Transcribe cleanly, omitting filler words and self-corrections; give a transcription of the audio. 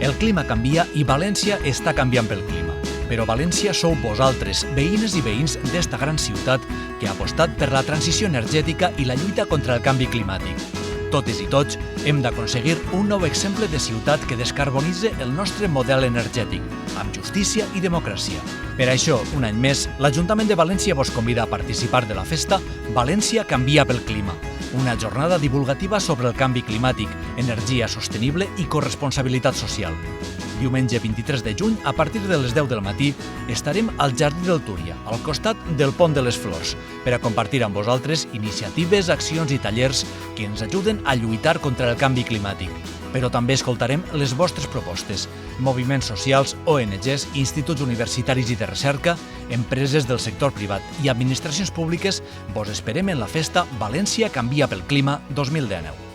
El clima canvia i València està canviant pel clima. Però València sou vosaltres, veïnes i veïns d'esta gran ciutat que ha apostat per la transició energètica i la lluita contra el canvi climàtic. Totes i tots hem d'aconseguir un nou exemple de ciutat que descarbonitze el nostre model energètic, amb justícia i democràcia. Per això, un any més, l'Ajuntament de València vos convida a participar de la festa València canvia pel clima, una jornada divulgativa sobre el canvi climàtic, energia sostenible i corresponsabilitat social. Diumenge 23 de juny, a partir de les 10 del matí, estarem al Jardí del Túria, al costat del Pont de les Flors, per a compartir amb vosaltres iniciatives, accions i tallers que ens ajuden a lluitar contra el canvi climàtic. Però també escoltarem les vostres propostes, moviments socials, ONGs, instituts universitaris i de recerca, empreses del sector privat i administracions públiques. Vos esperem en la festa València canvia pel clima 2019.